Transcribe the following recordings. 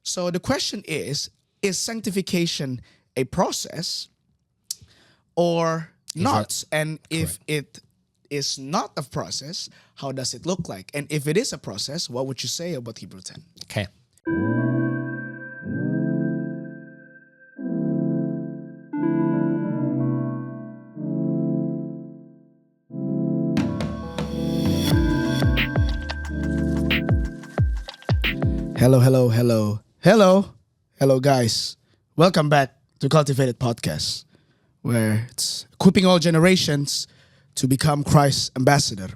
So the question is sanctification a process or not? And if it is not a process, how does it look like? And if it is a process, what would you say about Hebrew 10? Okay. Hello, guys. Welcome back to Cultivated Podcast, where it's equipping all generations to become Christ's ambassador.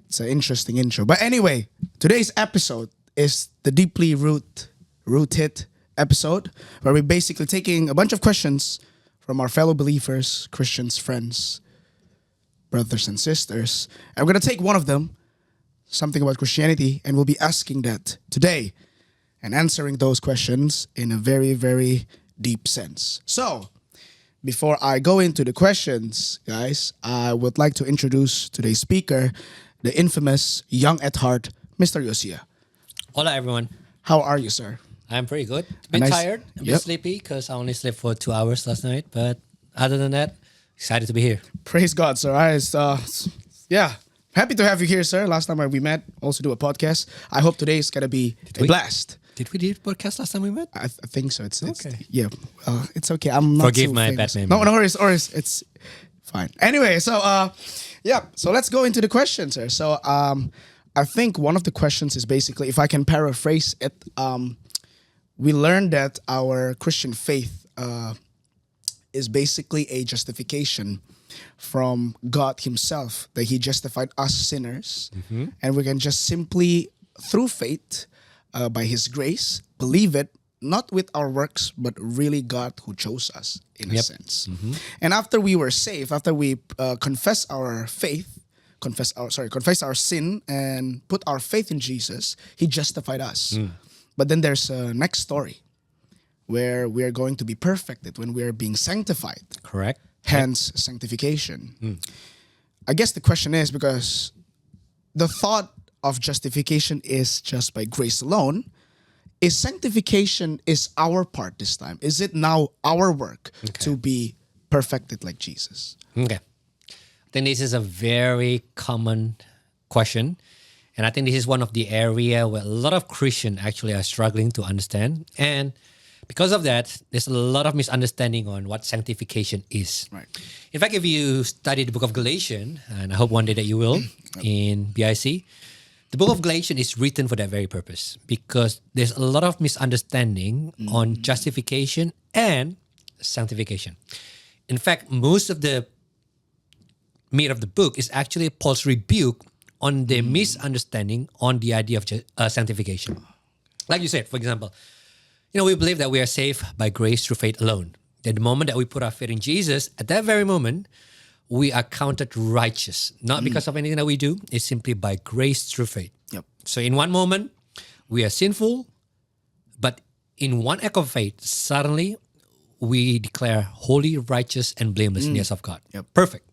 It's an interesting intro. But anyway, today's episode is the deeply rooted episode, where we're basically taking a bunch of questions from our fellow believers, Christians, friends, brothers and sisters. And we're going to take one of them, something about Christianity, and we'll be asking that today and answering those questions in a very, very deep sense. So, before I go into the questions, guys, I would like to introduce today's speaker, the infamous, young at heart, Mr. Yosia. Hola, everyone. How are you, sir? I'm pretty good. A bit tired, a bit sleepy because I only slept for 2 hours last night. But other than that, excited to be here. Praise God, sir. Happy to have you here, sir. Last time we met, also do a podcast. I hope today is going to be a blast. Did we do a podcast last time we met? I think so. It's okay. It's okay. I'm not Forgive too my famous. bad memory. No worries. It's fine. Anyway, so let's go into the questions, sir. So I think one of the questions is basically, if I can paraphrase it, we learned that our Christian faith is basically a justification from God Himself, that He justified us sinners, and we can just simply, through faith, by His grace, believe it, not with our works, but really God who chose us, in a sense. And after we were saved, after we confess our sin and put our faith in Jesus, He justified us. But then there's a next story where we are going to be perfected when we are being sanctified. Correct. Hence, sanctification. I guess the question is, because the thought of justification is just by grace alone, is sanctification is our part this time? Is it now our work to be perfected like Jesus? Okay. I think this is a very common question. And I think this is one of the area where a lot of Christians actually are struggling to understand. And because of that, there's a lot of misunderstanding on what sanctification is. Right. In fact, if you study the book of Galatians, and I hope one day that you will, in BIC, the book of Galatians is written for that very purpose, because there's a lot of misunderstanding on justification and sanctification. In fact, most of the meat of the book is actually Paul's rebuke on the misunderstanding on the idea of sanctification. Like you said, for example, we believe that we are saved by grace through faith alone. That the moment that we put our faith in Jesus, at that very moment, we are counted righteous. Not because of anything that we do, it's simply by grace through faith. Yep. So in one moment, we are sinful, but in one act of faith, suddenly we declare holy, righteous, and blameless in the eyes of God. Yep. Perfect.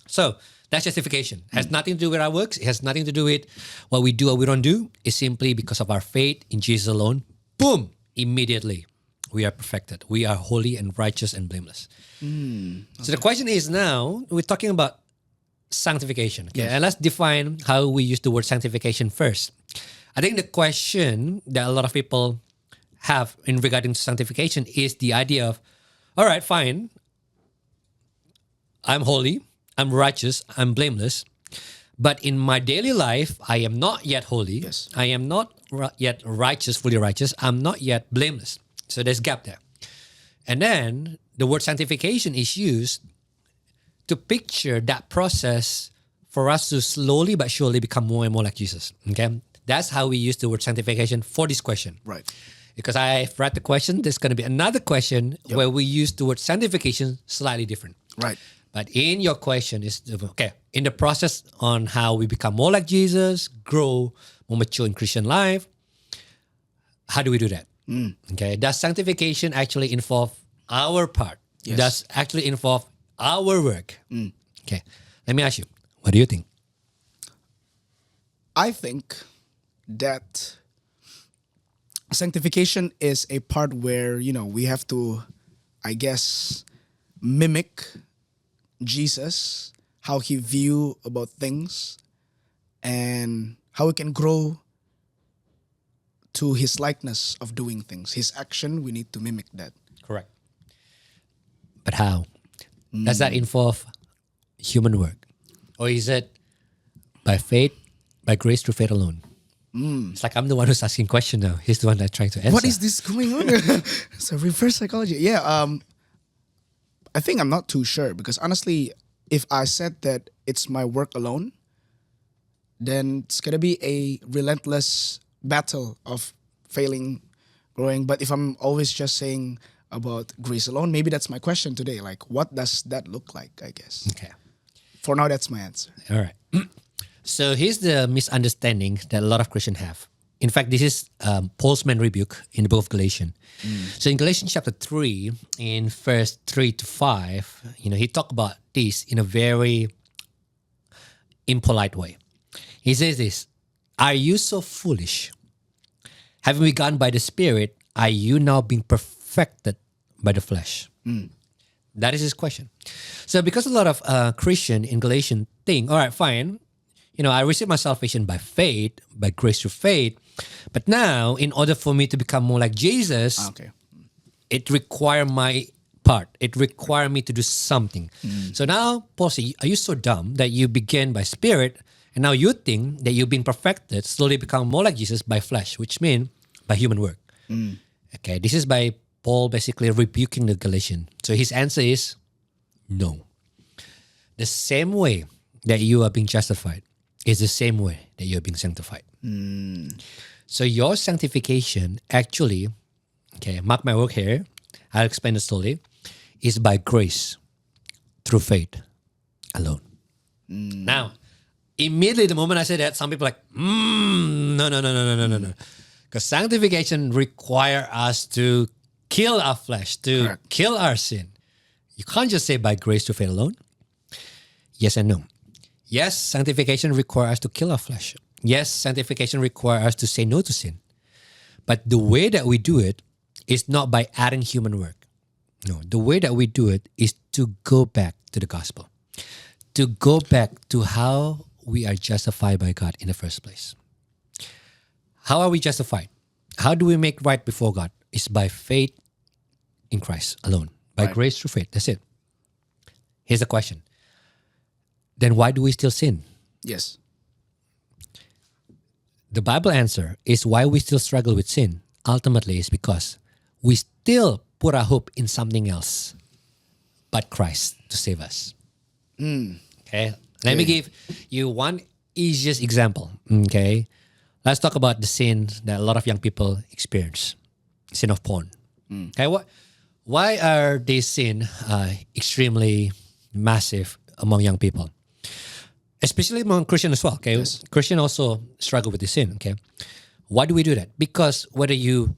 So that's justification. It has nothing to do with our works. It has nothing to do with what we do or we don't do. It's simply because of our faith in Jesus alone. Boom! Immediately, we are perfected. We are holy and righteous and blameless. So the question is now, we're talking about sanctification. Okay? Yes. And let's define how we use the word sanctification first. I think the question that a lot of people have in regarding to sanctification is the idea of, all right, fine, I'm holy, I'm righteous, I'm blameless, but in my daily life, I am not yet holy. Yes. I am not yet righteous, fully righteous. I'm not yet blameless. So there's a gap there. And then the word sanctification is used to picture that process for us to slowly but surely become more and more like Jesus. Okay? That's how we use the word sanctification for this question. Right. Because I've read the question, there's going to be another question where we use the word sanctification slightly different. Right. But in your question is, okay, in the process on how we become more like Jesus, grow more mature in Christian life, how do we do that? Okay, does sanctification actually involve our part? Yes. Does actually involve our work? Okay, let me ask you, what do you think? I think that sanctification is a part where, we have to, I guess, mimic Jesus, how he view about things, and how we can grow to his likeness of doing things. His action, we need to mimic that. Correct. But how? Does that involve human work? Or is it by faith, by grace through faith alone? It's like I'm the one who's asking question now. He's the one that's trying to answer. What is this going on? It's a reverse psychology. Yeah, I think I'm not too sure because honestly, if I said that it's my work alone, then it's gonna be a relentless battle of failing, growing. But if I'm always just saying about grace alone, maybe that's my question today. Like, what does that look like? I guess. Okay. For now, that's my answer. All right. So here's the misunderstanding that a lot of Christians have. In fact, this is Paul's main rebuke in the book of Galatians. So in Galatians chapter 3, in verse 3 to 5, he talked about this in a very impolite way. He says this, "Are you so foolish? Having begun by the Spirit, are you now being perfected by the flesh?" That is his question. So because a lot of Christian in Galatians think, all right, fine, I received my salvation by faith, by grace through faith, but now in order for me to become more like Jesus, it requires my part. It requires me to do something. So now, Paul says, are you so dumb that you begin by Spirit, and now you think that you've been perfected, slowly become more like Jesus by flesh, which means by human work. Okay, this is by Paul basically rebuking the Galatians. So his answer is no. The same way that you are being justified is the same way that you're being sanctified. So your sanctification actually, mark my word here, I'll explain it slowly, is by grace through faith alone. Now, immediately the moment I say that, some people are like, no. Because sanctification requires us to kill our flesh, to kill our sin. You can't just say by grace through faith alone. Yes and no. Yes, sanctification requires us to kill our flesh. Yes, sanctification requires us to say no to sin. But the way that we do it is not by adding human work. No, the way that we do it is to go back to the gospel. To go back to how we are justified by God in the first place. How are we justified? How do we make right before God? It's by faith in Christ alone. By grace through faith. That's it. Here's the question. Then why do we still sin? Yes. The Bible answer is why we still struggle with sin. Ultimately, is because we still put our hope in something else but Christ to save us. Okay. Let me give you one easiest example. Okay. Let's talk about the sin that a lot of young people experience. Sin of porn. Okay. Why are these sin extremely massive among young people? Especially among Christians as well. Okay. Yes. Christians also struggle with this sin. Okay. Why do we do that? Because whether you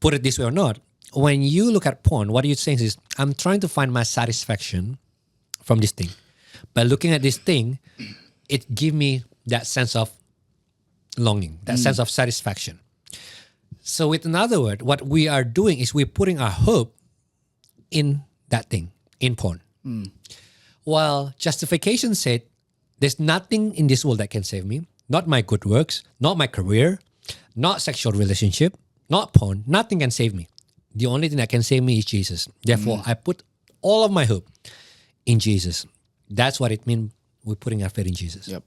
put it this way or not, when you look at porn, what you're saying is, I'm trying to find my satisfaction from this thing. By looking at this thing, it gives me that sense of longing, that sense of satisfaction. So with another word, what we are doing is we're putting our hope in that thing, in porn. While justification said, there's nothing in this world that can save me. Not my good works, not my career, not sexual relationship, not porn. Nothing can save me. The only thing that can save me is Jesus. Therefore, I put all of my hope in Jesus. That's what it means we're putting our faith in Jesus. Yep.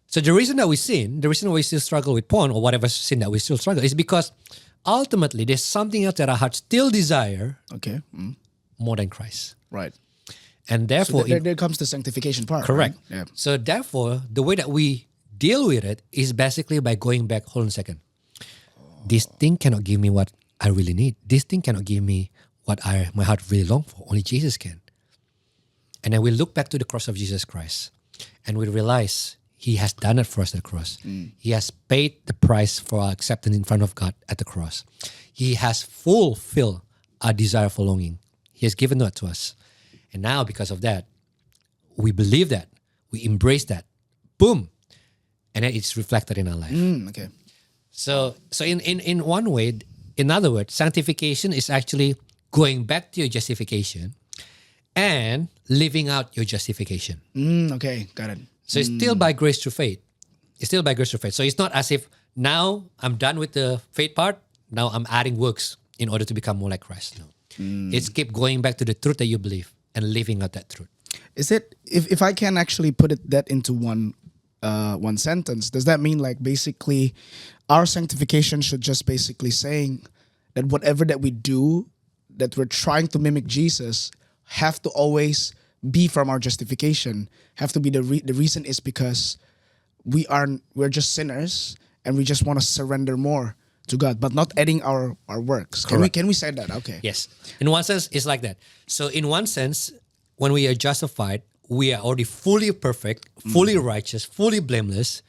So the reason that we sin, the reason why we still struggle with porn or whatever sin that we still struggle is because ultimately there's something else that our hearts still desire more than Christ. Right. And therefore... So there comes the sanctification part. Correct. Right? Yeah. So therefore, the way that we deal with it is basically by going back, hold on a second. This thing cannot give me what I really need. This thing cannot give me what my heart really longs for. Only Jesus can. And then we look back to the cross of Jesus Christ and we realize He has done it for us at the cross. He has paid the price for our acceptance in front of God at the cross. He has fulfilled our desire for longing. He has given that to us. And now because of that, we believe that. We embrace that. Boom. And then it's reflected in our life. Okay. So in one way, in other words, sanctification is actually going back to your justification and living out your justification. Okay, got it. So it's still by grace through faith. It's still by grace through faith. So it's not as if now I'm done with the faith part. Now I'm adding works in order to become more like Christ. No. It's keep going back to the truth that you believe and living out that truth. Is it if I can actually put that into one sentence, does that mean like basically our sanctification should just basically saying that whatever that we do that we're trying to mimic Jesus have to always be from our justification, have to be the reason is because we're just sinners and we just want to surrender more to God, but not adding our works. Can we say that? Okay. Yes. In one sense, it's like that. So in one sense, when we are justified, we are already fully perfect, fully righteous, fully blameless.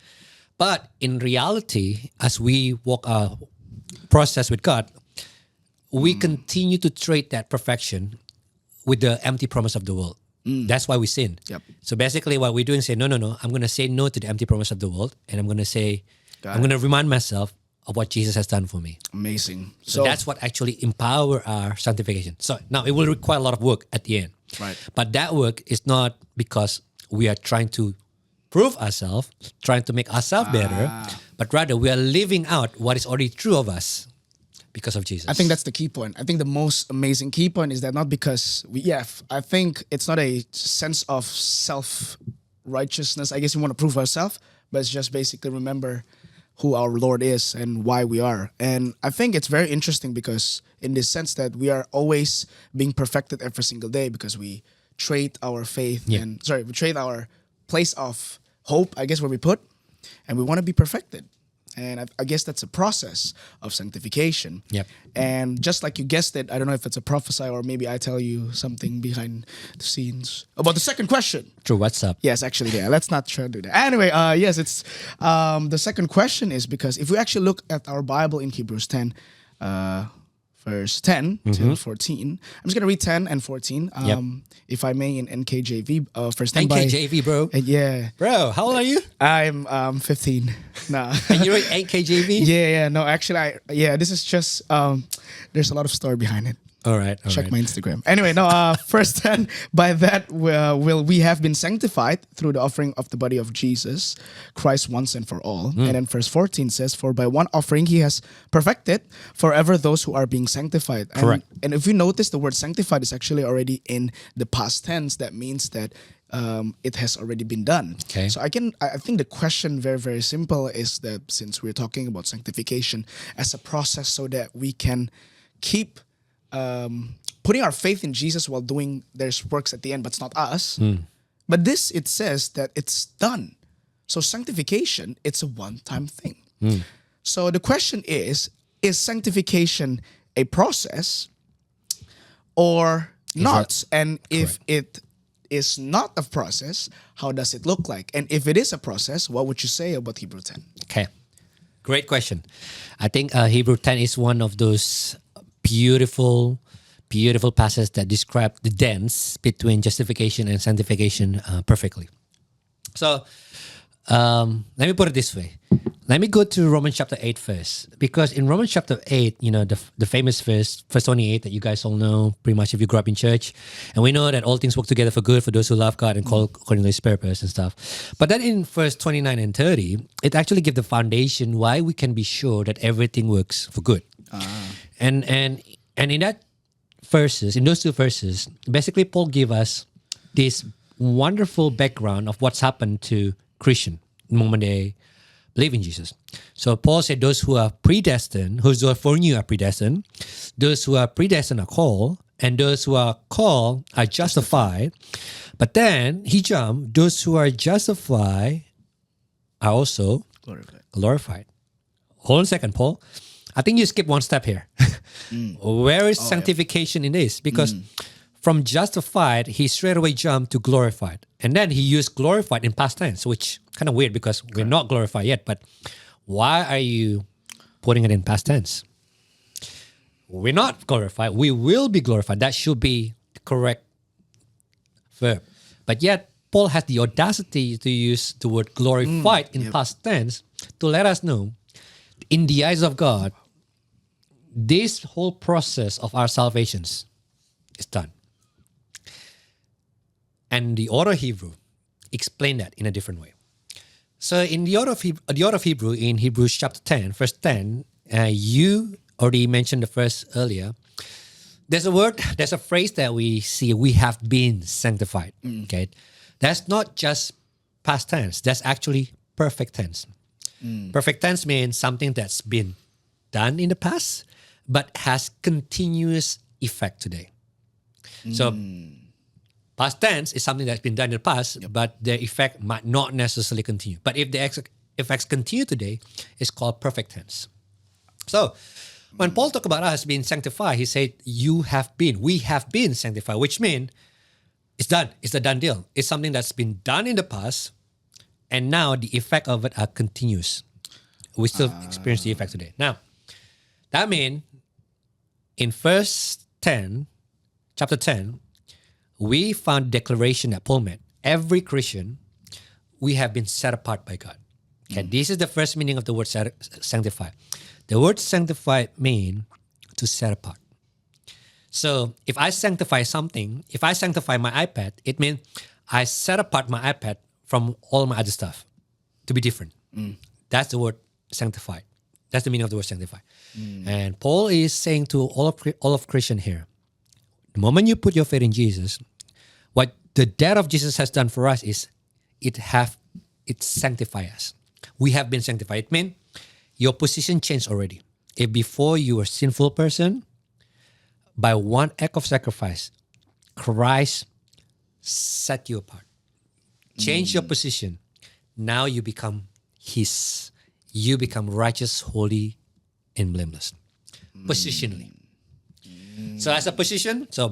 But in reality, as we walk our process with God, we continue to trade that perfection with the empty promise of the world. That's why we sin. Yep. So basically what we're doing is say, no, I'm going to say no to the empty promise of the world. And I'm going to say, Got I'm going to remind myself of what Jesus has done for me. Amazing. So that's what actually empower our sanctification. So now it will require a lot of work at the end. Right. But that work is not because we are trying to prove ourselves, trying to make ourselves better, but rather we are living out what is already true of us because of Jesus. I think that's the key point. I think the most amazing key point is that not because I think it's not a sense of self-righteousness. I guess we want to prove ourselves, but it's just basically remember who our Lord is and why we are. And I think it's very interesting because in this sense that we are always being perfected every single day because we trade our faith we trade our place of hope, I guess, where we put, and we want to be perfected. And I guess that's a process of sanctification. Yep. And just like you guessed it, I don't know if it's a prophesy or maybe I tell you something behind the scenes about the second question. True, what's up? Yes, actually, yeah. Let's not try to do that. Anyway, yes, it's the second question is because if we actually look at our Bible in Hebrews 10, verse 10 to 14, I'm just gonna read 10 and 14. If I may, in NKJV, first 10 NKJV, bro. Yeah, Bro, how old are you? I'm 15. Nah. And you read NKJV? Yeah. No, actually, this is just there's a lot of story behind it. All right. Check my Instagram. Anyway, no, verse 10, by that will we have been sanctified through the offering of the body of Jesus, Christ once and for all. And then verse 14 says, for by one offering he has perfected forever those who are being sanctified. Correct. And if you notice, the word sanctified is actually already in the past tense. That means that it has already been done. Okay. So I think the question very, very simple is that since we're talking about sanctification as a process so that we can keep putting our faith in Jesus while doing there's works at the end, but it's not us. But this, it says that it's done. So sanctification, it's a one-time thing. So the question is sanctification a process or not? And if it is not a process, how does it look like? And if it is a process, what would you say about Hebrew 10? Okay. Great question. I think Hebrew 10 is one of those beautiful passages that describe the dance between justification and sanctification perfectly. So let me put it this way. Let me go to Romans chapter 8 first. Because in Romans chapter 8, the famous verse 28 that you guys all know, pretty much if you grew up in church. And we know that all things work together for good for those who love God and call according to his purpose and stuff. But then in verse 29 and 30, it actually gives the foundation why we can be sure that everything works for good. And in that verses, in those two verses, basically Paul gave us this wonderful background of what's happened to Christian the moment they believe in Jesus. So Paul said those who are predestined, those who are foreknew are predestined, those who are predestined are called, and those who are called are justified. But then he jumped, those who are justified are also glorified. Hold on a second, Paul. I think you skipped one step here. Where is sanctification in this? Because from justified, he straight away jumped to glorified. And then he used glorified in past tense, which kind of weird because we're not glorified yet. But why are you putting it in past tense? We're not glorified. We will be glorified. That should be the correct verb. But yet, Paul has the audacity to use the word glorified in past tense to let us know in the eyes of God, this whole process of our salvations is done. And the author of Hebrew explained that in a different way. So in the author of Hebrew, in Hebrews chapter 10, verse 10, you already mentioned the verse earlier. There's a phrase that we see, we have been sanctified. Okay, that's not just past tense, that's actually perfect tense. Perfect tense means something that's been done in the past, but has continuous effect today. So past tense is something that's been done in the past, but the effect might not necessarily continue. But if the effects continue today, it's called perfect tense. So when Paul talked about us being sanctified, he said, we have been sanctified, which means it's done. It's a done deal. It's something that's been done in the past, and now the effect of it are continuous. We still experience the effect today. Now, that means in chapter 10, we found declaration that Paul made. Every Christian, we have been set apart by God. Okay, this is the first meaning of the word sanctified. The word sanctified means to set apart. So if I sanctify something, if I sanctify my iPad, it means I set apart my iPad from all my other stuff to be different. That's the word sanctified. That's the meaning of the word sanctified. And Paul is saying to all of Christian here, the moment you put your faith in Jesus, what the death of Jesus has done for us is it sanctifies us. We have been sanctified. It means your position changed already. If before you were a sinful person, by one act of sacrifice, Christ set you apart. Change your position. Now you become His. You become righteous, holy, and blameless. Positionally. So as a position, so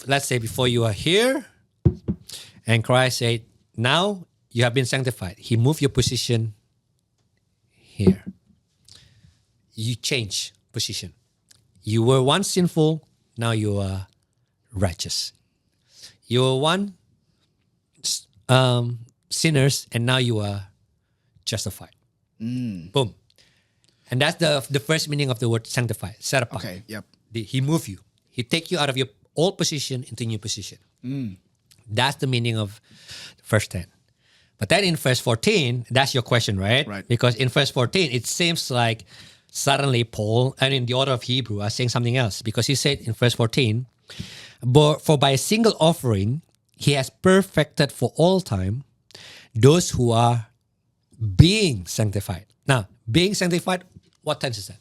let's say before you are here, and Christ said, now you have been sanctified. He moved your position here. You change position. You were once sinful, now you are righteous. You were once sinners, and now you are justified. Boom. And that's the first meaning of the word sanctified, set apart. Okay, yep. He moved you. He take you out of your old position into new position. That's the meaning of verse 10. But then in verse 14, that's your question, right? Right. Because in verse 14, it seems like suddenly Paul, and in the author of Hebrew, are saying something else. Because he said in verse 14, for by a single offering, he has perfected for all time those who are being sanctified. Now, being sanctified, what tense is that?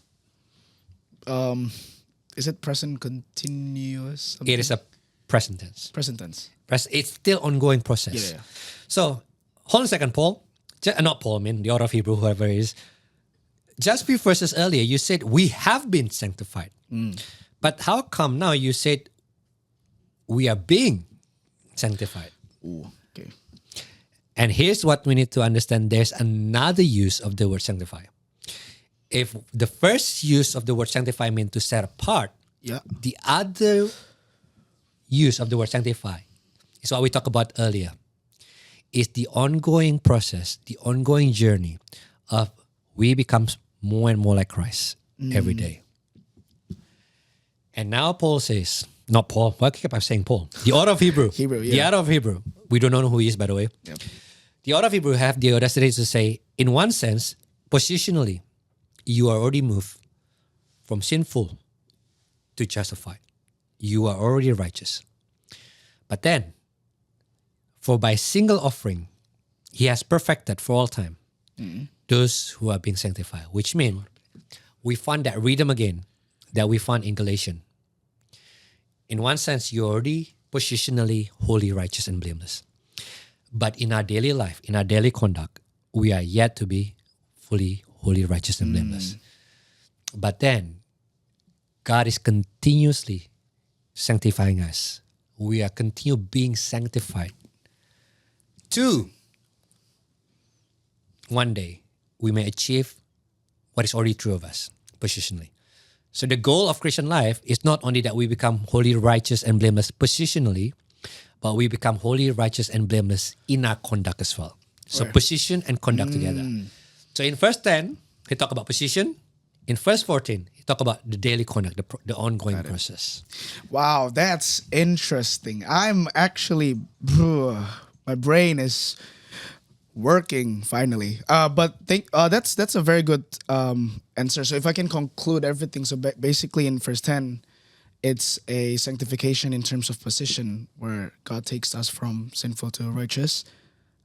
Is it present continuous? Something? It is a present tense. Present tense. It's still ongoing process. Yeah. So, hold on a second, Paul. Not Paul, I mean, the author of Hebrew, whoever it is. Just a few verses earlier, you said, we have been sanctified. But how come now you said, we are being sanctified? Ooh, okay. And here's what we need to understand. There's another use of the word sanctify. If the first use of the word sanctify means to set apart, the other use of the word sanctify is what we talked about earlier. It's the ongoing process, the ongoing journey of we become more and more like Christ every day. And now Paul says, not Paul, why keep I saying Paul? The author of Hebrew. The author of Hebrew. We don't know who he is, by the way. Yep. The author of Hebrew have the audacity to say, in one sense, positionally, you are already moved from sinful to justified. You are already righteous. But then, for by single offering, he has perfected for all time those who are being sanctified, which means we find that rhythm again that we found in Galatians. In one sense, you're already positionally holy, righteous, and blameless. But in our daily life, in our daily conduct, we are yet to be fully holy, righteous, and blameless. But then, God is continuously sanctifying us. We are continue being sanctified. To one day, we may achieve what is already true of us, positionally. So the goal of Christian life is not only that we become holy, righteous, and blameless positionally, but we become holy, righteous, and blameless in our conduct as well. So Right. position and conduct together. So in verse 10, he talked about position. In verse 14, he talked about the daily conduct, the ongoing process. Wow, that's interesting. I'm actually, my brain is working finally. That's a very good answer. So if I can conclude everything, so basically in verse 10, it's a sanctification in terms of position, where God takes us from sinful to righteous.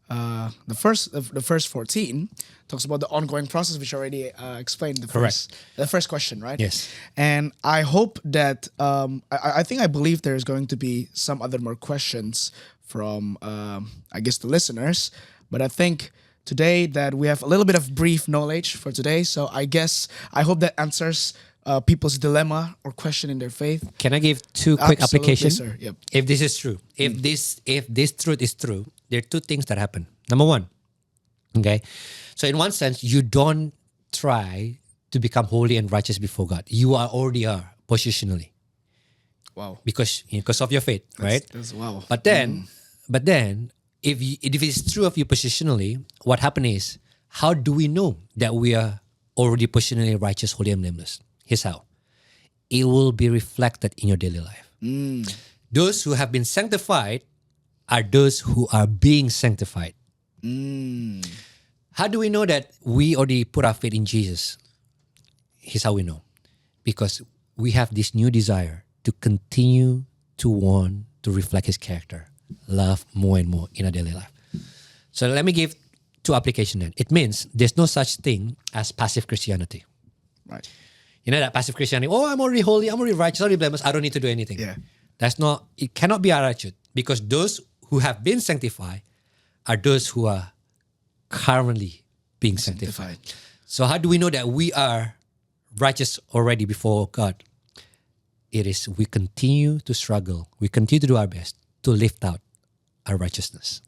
The first 14 talks about the ongoing process, which I already explained. Correct. The first question, right? Yes. And I hope that I believe there's going to be some other more questions from I guess the listeners, but I think today that we have a little bit of brief knowledge for today. So I hope that answers people's dilemma or question in their faith. Can I give two quick Absolutely, applications? sir. Yep. If this is true, if this truth is true, there are two things that happen. Number one, okay, so in one sense, you don't try to become holy and righteous before God. You already are positionally Wow. because of your faith, right? That's wow. But then, if it's true of you positionally, what happened is, how do we know that we are already positionally righteous, holy, and blameless? Here's how: it will be reflected in your daily life. Those who have been sanctified are those who are being sanctified. How do we know that we already put our faith in Jesus? Here's how we know: because we have this new desire to continue to want to reflect His character, love more and more in our daily life. So let me give two applications then. It means there's no such thing as passive Christianity. Right. You know that passive Christianity, oh, I'm already holy, I'm already righteous, already blameless, I don't need to do anything. Yeah. It cannot be our attitude, because those who have been sanctified are those who are currently being sanctified. So how do we know that we are righteous already before God? It is we continue to struggle, we continue to do our best to lift out our righteousness.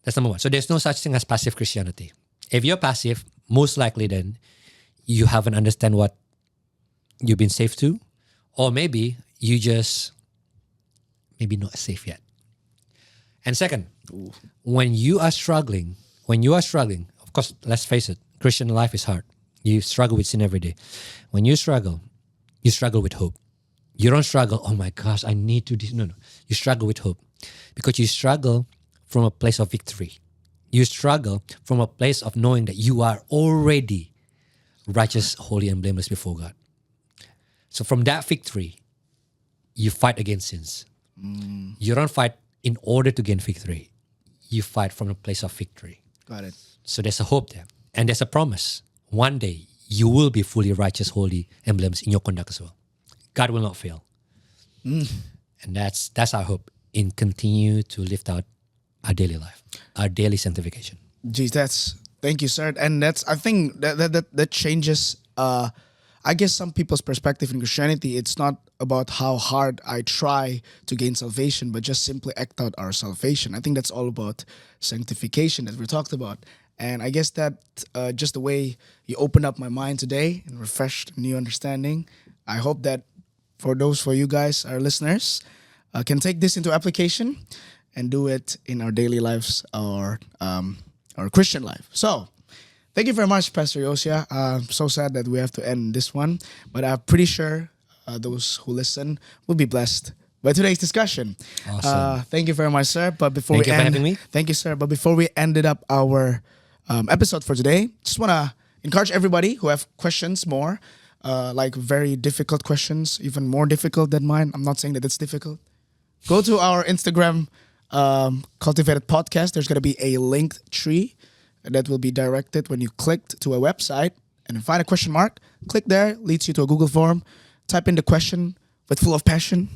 That's number one. So there's no such thing as passive Christianity. If you're passive, most likely then you haven't understand what you've been saved to, or maybe you just maybe not safe yet. And second, when you are struggling, of course, let's face it, Christian life is hard. You struggle with sin every day. When you struggle with hope. You don't struggle, oh my gosh, I need to do this. No. You struggle with hope, because you struggle from a place of victory. You struggle from a place of knowing that you are already righteous, holy, and blameless before God. So from that victory, you fight against sins. You don't fight in order to gain victory. You fight from a place of victory. Got it. So there's a hope there. And there's a promise. One day, you will be fully righteous, holy, and blameless in your conduct as well. God will not fail. And that's our hope in continue to lift out our daily life, our daily sanctification. Geez, thank you, sir. And I think that changes, I guess, some people's perspective in Christianity. It's not about how hard I try to gain salvation, but just simply act out our salvation. I think that's all about sanctification that we talked about. And I guess that just the way you opened up my mind today and refreshed new understanding, I hope that for you guys, our listeners, can take this into application and do it in our daily lives or our Christian life. So, thank you very much, Pastor Yosia. I'm so sad that we have to end this one, but I'm pretty sure those who listen will be blessed by today's discussion. Awesome. Thank you very much, sir. But before Thank you for having me. Thank you, sir. But before we ended up our episode for today, just want to encourage everybody who have questions more, like very difficult questions, even more difficult than mine. I'm not saying that it's difficult. Go to our Instagram, Cultivated Podcast. There's going to be a linked tree that will be directed when you clicked to a website and find a question mark. Click there, leads you to a Google form. Type in the question with full of passion,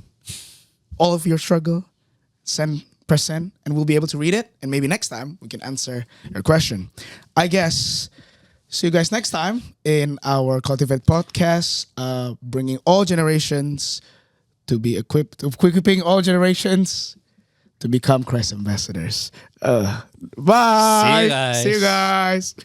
all of your struggle, press send, and we'll be able to read it. And maybe next time we can answer your question. I guess, see you guys next time in our Cultivate podcast, bringing all generations to be equipping all generations to become Christ ambassadors. Bye. See you guys. See you guys.